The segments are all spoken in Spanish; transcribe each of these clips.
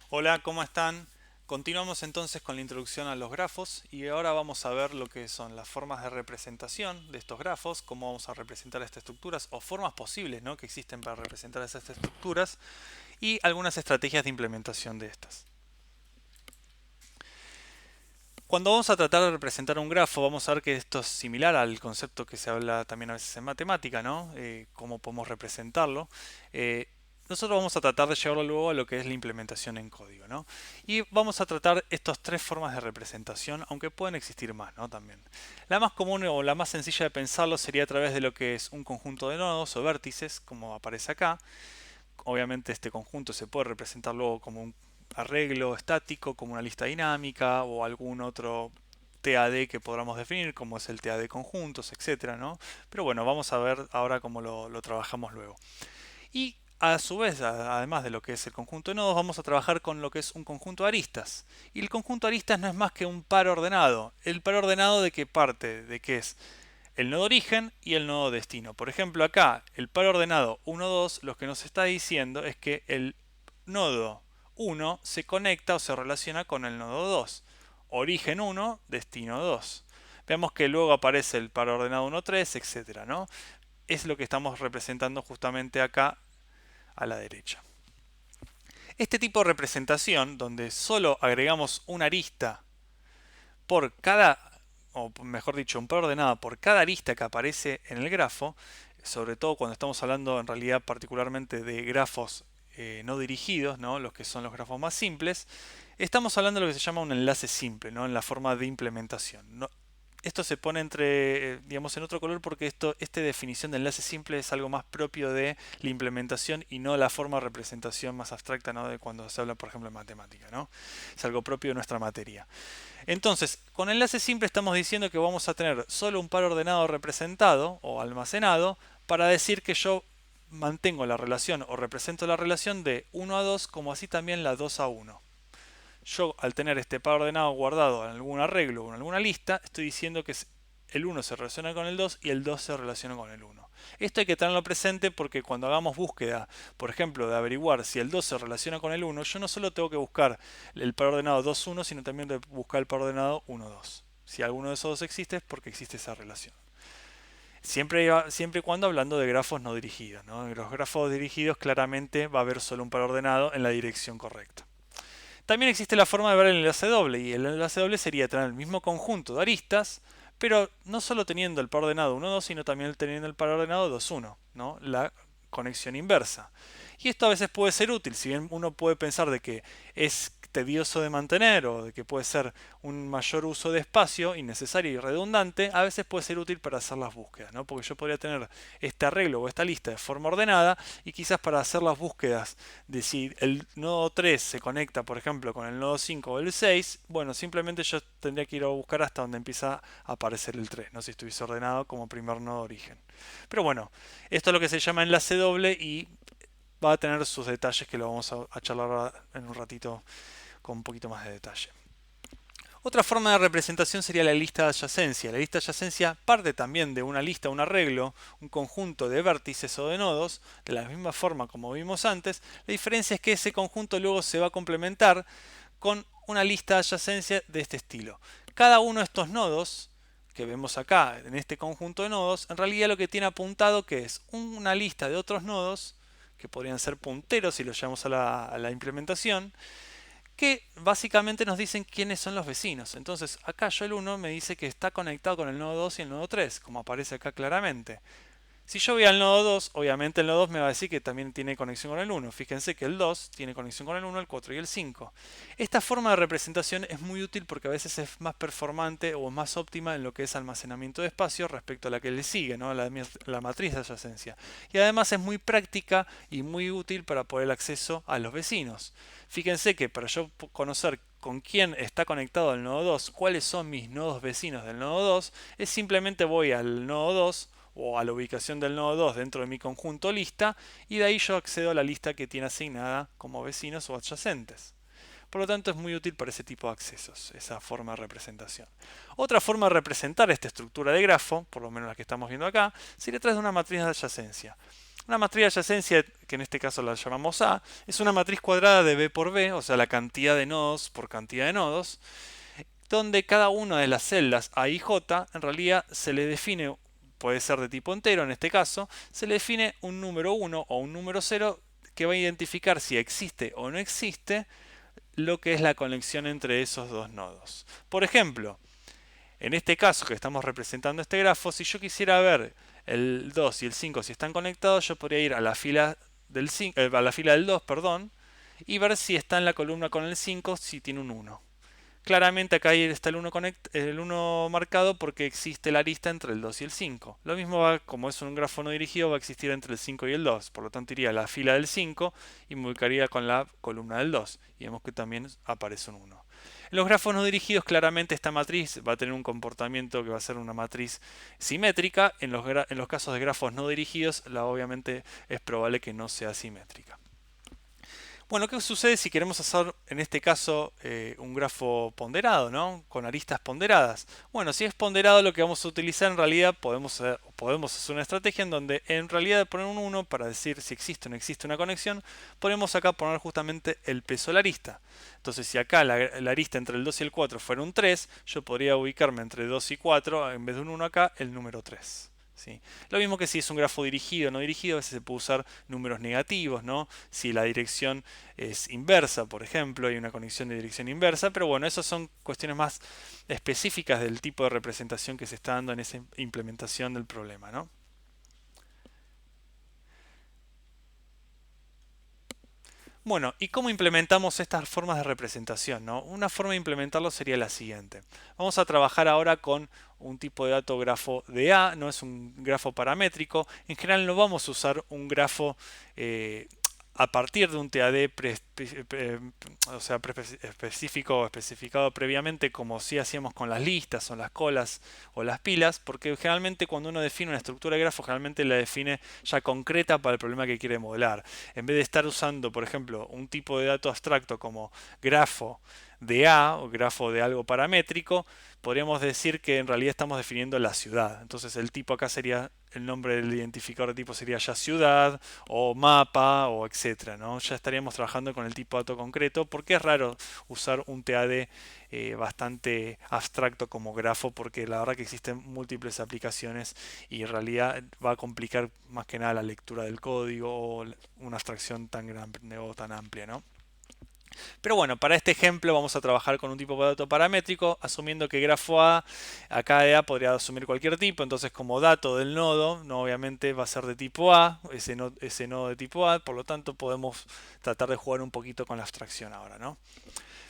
Hola, ¿cómo están? Continuamos entonces con la introducción a los grafos y ahora vamos a ver lo que son las formas de representación de estos grafos, cómo vamos a representar estas estructuras o formas posibles, ¿no?, que existen para representar esas estructuras y algunas estrategias de implementación de estas. Cuando vamos a tratar de representar un grafo, vamos a ver que esto es similar al concepto que se habla también a veces en matemática, ¿no? Cómo podemos representarlo. Eh, Nosotros vamos a tratar de llevarlo luego a lo que es la implementación en código, ¿no? Y vamos a tratar estas tres formas de representación, aunque pueden existir más, ¿no? También. La más común o la más sencilla de pensarlo sería a través de lo que es un conjunto de nodos o vértices, como aparece acá. Obviamente este conjunto se puede representar luego como un arreglo estático, como una lista dinámica o algún otro TAD que podamos definir, como es el TAD conjuntos, etcétera, ¿no? Pero bueno, vamos a ver ahora cómo lo trabajamos luego. Y a su vez, además de lo que es el conjunto de nodos, vamos a trabajar con lo que es un conjunto de aristas. Y el conjunto de aristas no es más que un par ordenado. ¿El par ordenado de qué parte? De qué es el nodo origen y el nodo destino. Por ejemplo, acá el par ordenado 1, 2 lo que nos está diciendo es que el nodo 1 se conecta o se relaciona con el nodo 2. Origen 1, destino 2. Vemos que luego aparece el par ordenado 1, 3, etcétera, ¿no? Es lo que estamos representando justamente acá a la derecha. Este tipo de representación, donde solo agregamos una arista por cada, o mejor dicho, un par ordenada por cada arista que aparece en el grafo, sobre todo cuando estamos hablando en realidad particularmente de grafos no dirigidos, ¿no?, los que son los grafos más simples, estamos hablando de lo que se llama un enlace simple, ¿no?, en la forma de implementación. Esto se pone digamos, en otro color porque esta definición de enlace simple es algo más propio de la implementación y no la forma de representación más abstracta, ¿no?, de cuando se habla, por ejemplo, de matemática, ¿no? Es algo propio de nuestra materia. Entonces, con enlace simple estamos diciendo que vamos a tener solo un par ordenado representado o almacenado para decir que yo mantengo la relación o represento la relación de 1 a 2 como así también la 2 a 1. Yo, al tener este par ordenado guardado en algún arreglo o en alguna lista, estoy diciendo que el 1 se relaciona con el 2 y el 2 se relaciona con el 1. Esto hay que tenerlo presente porque cuando hagamos búsqueda, por ejemplo, de averiguar si el 2 se relaciona con el 1, yo no solo tengo que buscar el par ordenado 2, 1, sino también de buscar el par ordenado 1, 2. Si alguno de esos dos existe es porque existe esa relación. Siempre y cuando hablando de grafos no dirigidos, ¿no? En los grafos dirigidos claramente va a haber solo un par ordenado en la dirección correcta. También existe la forma de ver el enlace doble, y el enlace doble sería tener el mismo conjunto de aristas, pero no solo teniendo el par ordenado 1, 2, sino también teniendo el par ordenado 2, 1, ¿no? La conexión inversa. Y esto a veces puede ser útil, si bien uno puede pensar de que es tedioso de mantener o de que puede ser un mayor uso de espacio innecesario y redundante, a veces puede ser útil para hacer las búsquedas, ¿no? Porque yo podría tener este arreglo o esta lista de forma ordenada y quizás para hacer las búsquedas de si el nodo 3 se conecta, por ejemplo, con el nodo 5 o el 6, bueno, simplemente yo tendría que ir a buscar hasta donde empieza a aparecer el 3, no si estuviese ordenado como primer nodo origen. Pero bueno, esto es lo que se llama enlace doble y va a tener sus detalles que lo vamos a charlar en un ratito con un poquito más de detalle. Otra forma de representación sería la lista de adyacencia. La lista de adyacencia parte también de una lista, un arreglo, un conjunto de vértices o de nodos, de la misma forma como vimos antes. La diferencia es que ese conjunto luego se va a complementar con una lista de adyacencia de este estilo. Cada uno de estos nodos que vemos acá en este conjunto de nodos, en realidad lo que tiene apuntado que es una lista de otros nodos, que podrían ser punteros si los llevamos a la implementación, que básicamente nos dicen quiénes son los vecinos. Entonces acá yo el 1 me dice que está conectado con el nodo 2 y el nodo 3, como aparece acá claramente. Si yo voy al nodo 2, obviamente el nodo 2 me va a decir que también tiene conexión con el 1. Fíjense que el 2 tiene conexión con el 1, el 4 y el 5. Esta forma de representación es muy útil porque a veces es más performante o más óptima en lo que es almacenamiento de espacio respecto a la que le sigue, ¿no?, la matriz de adyacencia. Y además es muy práctica y muy útil para poder el acceso a los vecinos. Fíjense que para yo conocer con quién está conectado el nodo 2, cuáles son mis nodos vecinos del nodo 2, es simplemente voy al nodo 2 o a la ubicación del nodo 2 dentro de mi conjunto lista y de ahí yo accedo a la lista que tiene asignada como vecinos o adyacentes. Por lo tanto es muy útil para ese tipo de accesos, esa forma de representación. Otra forma de representar esta estructura de grafo, por lo menos la que estamos viendo acá, sería a través de una matriz de adyacencia. Una matriz de adyacencia, que en este caso la llamamos A, es una matriz cuadrada de B por B, o sea, la cantidad de nodos por cantidad de nodos, donde cada una de las celdas A y J en realidad se le define, puede ser de tipo entero en este caso, se le define un número 1 o un número 0 que va a identificar si existe o no existe lo que es la conexión entre esos dos nodos. Por ejemplo, en este caso que estamos representando este grafo, si yo quisiera ver el 2 y el 5 si están conectados, yo podría ir a la fila del 5, a la fila del 2, perdón, y ver si está en la columna con el 5 si tiene un 1. Claramente acá está el 1 marcado porque existe la arista entre el 2 y el 5. Lo mismo va, como es un grafo no dirigido, va a existir entre el 5 y el 2. Por lo tanto iría a la fila del 5 y me ubicaría con la columna del 2. Y vemos que también aparece un 1. En los grafos no dirigidos claramente esta matriz va a tener un comportamiento que va a ser una matriz simétrica. En los casos de grafos no dirigidos, obviamente es probable que no sea simétrica. Bueno, ¿qué sucede si queremos hacer en este caso un grafo ponderado, ¿no? Con aristas ponderadas? Bueno, si es ponderado lo que vamos a utilizar en realidad podemos hacer una estrategia en donde en realidad poner un 1 para decir si existe o no existe una conexión, podemos acá poner justamente el peso de la arista. Entonces si acá la arista entre el 2 y el 4 fuera un 3, yo podría ubicarme entre 2 y 4, en vez de un 1 acá, el número 3. ¿Sí? Lo mismo que si es un grafo dirigido o no dirigido, a veces se puede usar números negativos, ¿no? Si la dirección es inversa, por ejemplo, hay una conexión de dirección inversa, pero bueno, esas son cuestiones más específicas del tipo de representación que se está dando en esa implementación del problema, ¿no? Bueno, ¿y cómo implementamos estas formas de representación, no? Una forma de implementarlo sería la siguiente. Vamos a trabajar ahora con un tipo de dato grafo de A, no es un grafo paramétrico. En general no vamos a usar un grafo a partir de un TAD o sea, específico o especificado previamente, como si hacíamos con las listas o las colas o las pilas, porque generalmente cuando uno define una estructura de grafo, generalmente la define ya concreta para el problema que quiere modelar. En vez de estar usando, por ejemplo, un tipo de dato abstracto como grafo de A o grafo de algo paramétrico, podríamos decir que en realidad estamos definiendo la ciudad. Entonces el tipo acá sería, el nombre del identificador de tipo sería ya ciudad o mapa o etcétera, ¿no? Ya estaríamos trabajando con el tipo de dato concreto, porque es raro usar un TAD bastante abstracto como grafo, porque la verdad que existen múltiples aplicaciones y en realidad va a complicar más que nada la lectura del código o una abstracción tan grande o tan amplia, ¿no? Pero bueno, para este ejemplo vamos a trabajar con un tipo de dato paramétrico, asumiendo que grafo A, acá de A podría asumir cualquier tipo, entonces como dato del nodo, no obviamente va a ser de tipo A, ese nodo de tipo A, por lo tanto podemos tratar de jugar un poquito con la abstracción ahora, ¿no?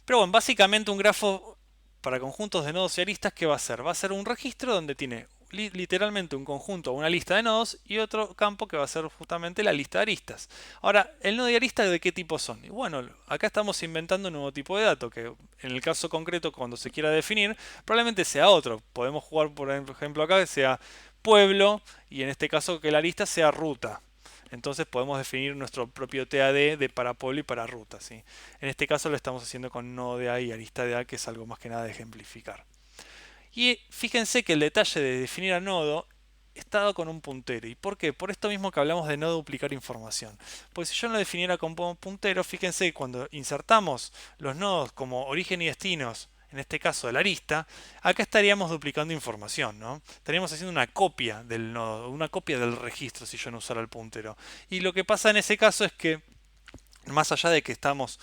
Pero bueno, básicamente un grafo para conjuntos de nodos y aristas, ¿qué va a ser? Va a ser un registro donde tiene literalmente un conjunto o una lista de nodos y otro campo que va a ser justamente la lista de aristas. Ahora, ¿el nodo y arista de qué tipo son? Y bueno, acá estamos inventando un nuevo tipo de dato que en el caso concreto cuando se quiera definir probablemente sea otro. Podemos jugar por ejemplo acá que sea pueblo y en este caso que la arista sea ruta. Entonces podemos definir nuestro propio TAD de para pueblo y para ruta, ¿sí? En este caso lo estamos haciendo con nodo de A y arista de A, que es algo más que nada de ejemplificar. Y fíjense que el detalle de definir a nodo está dado con un puntero. ¿Y por qué? Por esto mismo que hablamos de no duplicar información. Pues si yo no lo definiera con un puntero, fíjense que cuando insertamos los nodos como origen y destinos, en este caso de la arista, acá estaríamos duplicando información, ¿no? Estaríamos haciendo una copia del nodo, una copia del registro si yo no usara el puntero. Y lo que pasa en ese caso es que, más allá de que estamos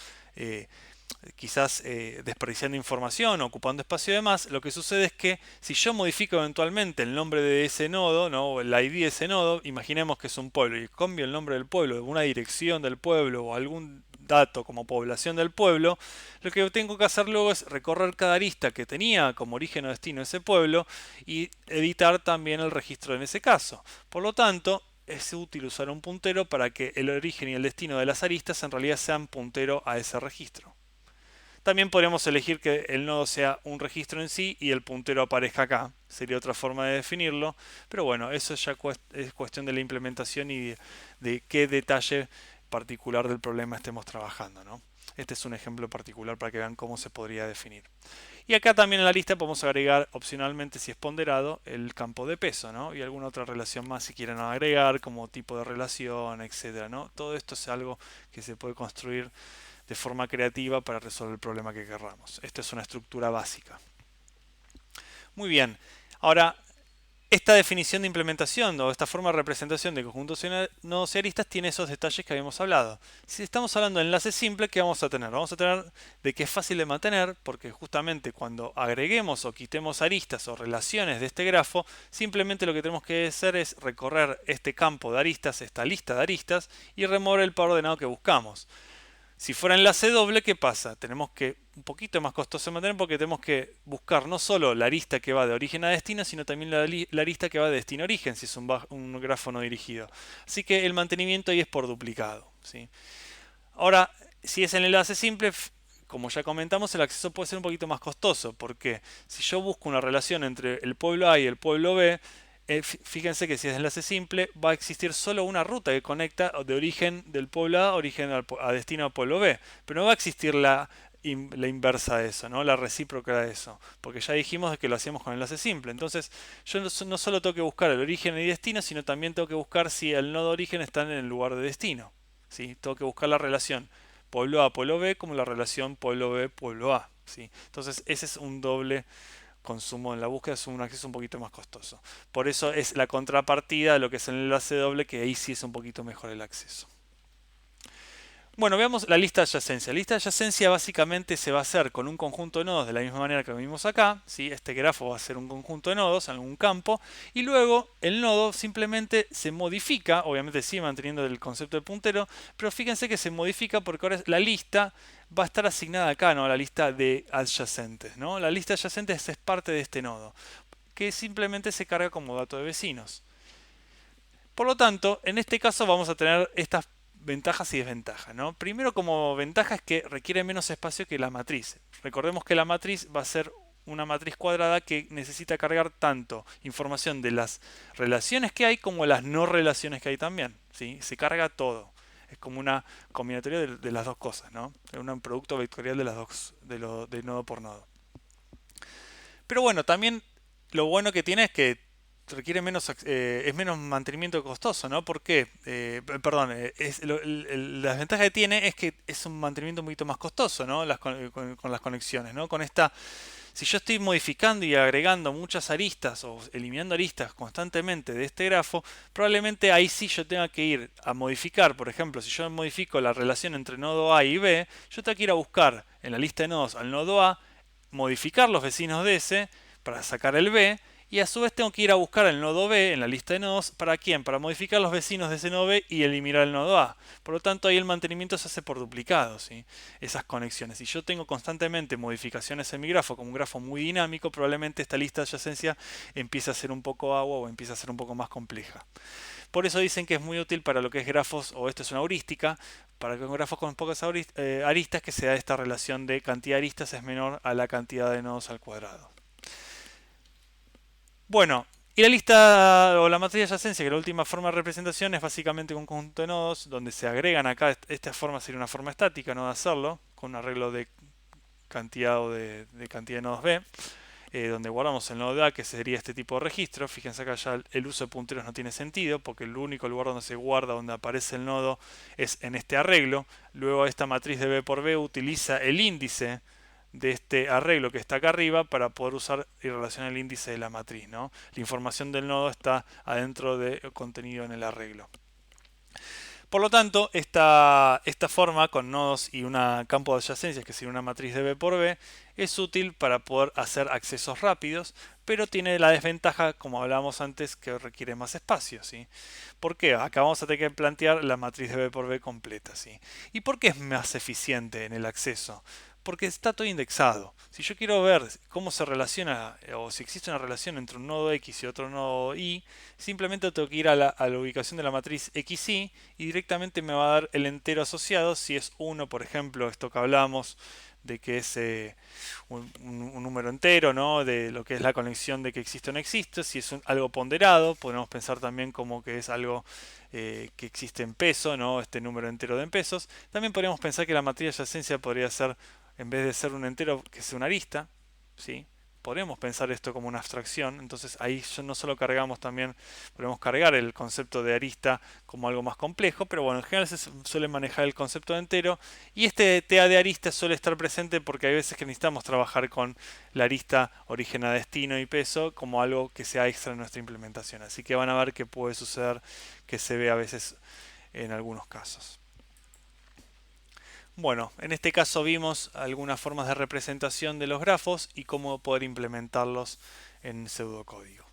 quizás desperdiciando información o ocupando espacio de más, lo que sucede es que si yo modifico eventualmente el nombre de ese nodo, ¿no? O el ID de ese nodo, imaginemos que es un pueblo y cambio el nombre del pueblo, de una dirección del pueblo o algún dato como población del pueblo, lo que tengo que hacer luego es recorrer cada arista que tenía como origen o destino ese pueblo y editar también el registro en ese caso. Por lo tanto, es útil usar un puntero para que el origen y el destino de las aristas en realidad sean puntero a ese registro. También podríamos elegir que el nodo sea un registro en sí y el puntero aparezca acá. Sería otra forma de definirlo. Pero bueno, eso ya es cuestión de la implementación y de qué detalle particular del problema estemos trabajando, ¿no? Este es un ejemplo particular para que vean cómo se podría definir. Y acá también en la lista podemos agregar opcionalmente, si es ponderado, el campo de peso, ¿no? Y alguna otra relación más si quieren agregar, como tipo de relación, etcétera, ¿no? Todo esto es algo que se puede construir de forma creativa para resolver el problema que querramos. Esta es una estructura básica. Muy bien. Ahora, esta definición de implementación o esta forma de representación de conjuntos nodos y aristas tiene esos detalles que habíamos hablado. Si estamos hablando de enlace simple, ¿qué vamos a tener? Vamos a tener de que es fácil de mantener, porque justamente cuando agreguemos o quitemos aristas o relaciones de este grafo, simplemente lo que tenemos que hacer es recorrer este campo de aristas, esta lista de aristas, y remover el par ordenado que buscamos. Si fuera enlace doble, ¿qué pasa? Tenemos que, un poquito más costoso de mantener porque tenemos que buscar no solo la arista que va de origen a destino, sino también la arista que va de destino a origen, si es un grafo no dirigido. Así que el mantenimiento ahí es por duplicado, ¿sí? Ahora, si es en enlace simple, como ya comentamos, el acceso puede ser un poquito más costoso, porque si yo busco una relación entre el pueblo A y el pueblo B, fíjense que si es enlace simple, va a existir solo una ruta que conecta de origen del pueblo A a destino al pueblo B, pero no va a existir la inversa de eso, ¿no? La recíproca de eso, porque ya dijimos que lo hacíamos con enlace simple. Entonces, yo no solo tengo que buscar el origen y destino, sino también tengo que buscar si el nodo origen está en el lugar de destino, ¿sí? Tengo que buscar la relación pueblo A, pueblo B, como la relación pueblo B, pueblo A, ¿sí? Entonces, ese es un doble consumo en la búsqueda, es un acceso un poquito más costoso. Por eso es la contrapartida de lo que es el enlace doble, que ahí sí es un poquito mejor el acceso. Bueno, veamos la lista de adyacencia. La lista de adyacencia básicamente se va a hacer con un conjunto de nodos de la misma manera que lo vimos acá, ¿sí? Este grafo va a ser un conjunto de nodos en algún campo y luego el nodo simplemente se modifica, obviamente sigue manteniendo el concepto de puntero, pero fíjense que se modifica porque ahora la lista va a estar asignada acá, ¿no? A la lista de adyacentes, ¿no? La lista de adyacentes es parte de este nodo, que simplemente se carga como dato de vecinos. Por lo tanto, en este caso vamos a tener estas ventajas y desventajas, ¿no? Primero, como ventaja es que requiere menos espacio que la matriz. Recordemos que la matriz va a ser una matriz cuadrada que necesita cargar tanto información de las relaciones que hay como las no relaciones que hay también, ¿sí? Se carga todo. Es como una combinatoria de las dos cosas, ¿no? Es un producto vectorial de las dos, de nodo por nodo. Pero bueno, también lo bueno que tiene es que requiere menos, es menos mantenimiento costoso, ¿no? ¿Por qué? Perdón, la desventaja que tiene es que es un mantenimiento un poquito más costoso, ¿no? Con las conexiones, ¿no? Con esta, si yo estoy modificando y agregando muchas aristas o eliminando aristas constantemente de este grafo, probablemente ahí sí yo tenga que ir a modificar, por ejemplo, si yo modifico la relación entre nodo A y B, yo tengo que ir a buscar en la lista de nodos al nodo A, modificar los vecinos de ese para sacar el B, y a su vez tengo que ir a buscar el nodo B en la lista de nodos. ¿Para quién? Para modificar los vecinos de ese nodo B y eliminar el nodo A. Por lo tanto, ahí el mantenimiento se hace por duplicado, ¿sí? Esas conexiones. Si yo tengo constantemente modificaciones en mi grafo, como un grafo muy dinámico, probablemente esta lista de adyacencia empiece a ser un poco agua o empiece a ser un poco más compleja. Por eso dicen que es muy útil para lo que es grafos, o esto es una heurística, para que con grafos con pocas aristas, que se da esta relación de cantidad de aristas es menor a la cantidad de nodos al cuadrado. Bueno, y la lista o la matriz de adyacencia, que la última forma de representación es básicamente un conjunto de nodos donde se agregan acá, esta forma sería una forma estática, no de hacerlo, con un arreglo de cantidad o de cantidad de nodos B, donde guardamos el nodo de A, que sería este tipo de registro. Fíjense acá ya el uso de punteros no tiene sentido, porque el único lugar donde se guarda, donde aparece el nodo, es en este arreglo. Luego esta matriz de B por B utiliza el índice de este arreglo que está acá arriba para poder usar y relacionar el índice de la matriz, ¿no? La información del nodo está adentro del contenido en el arreglo. Por lo tanto, esta forma con nodos y un campo de adyacencias, que sería una matriz de B por B, es útil para poder hacer accesos rápidos, pero tiene la desventaja, como hablábamos antes, que requiere más espacio, ¿sí? ¿Por qué? Acá vamos a tener que plantear la matriz de B por B completa, ¿sí? ¿Y por qué es más eficiente en el acceso? Porque está todo indexado. Si yo quiero ver cómo se relaciona o si existe una relación entre un nodo X y otro nodo Y, simplemente tengo que ir a la ubicación de la matriz XY y directamente me va a dar el entero asociado. Si es 1, por ejemplo, esto que hablamos de que es un número entero, ¿no? De lo que es la conexión de que existe o no existe. Si es algo ponderado, podemos pensar también como que es algo que existe en peso, ¿no? Este número entero de en pesos. También podríamos pensar que la matriz de adyacencia podría ser, en vez de ser un entero, que sea una arista, ¿sí? Podríamos pensar esto como una abstracción, entonces ahí no solo cargamos también, podemos cargar el concepto de arista como algo más complejo, pero bueno, en general se suele manejar el concepto de entero y este TA de arista suele estar presente porque hay veces que necesitamos trabajar con la arista origen a destino y peso como algo que sea extra en nuestra implementación, así que van a ver que puede suceder que se ve a veces en algunos casos. Bueno, en este caso vimos algunas formas de representación de los grafos y cómo poder implementarlos en pseudocódigo.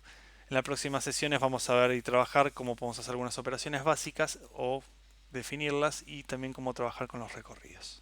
En las próximas sesiones vamos a ver y trabajar cómo podemos hacer algunas operaciones básicas o definirlas y también cómo trabajar con los recorridos.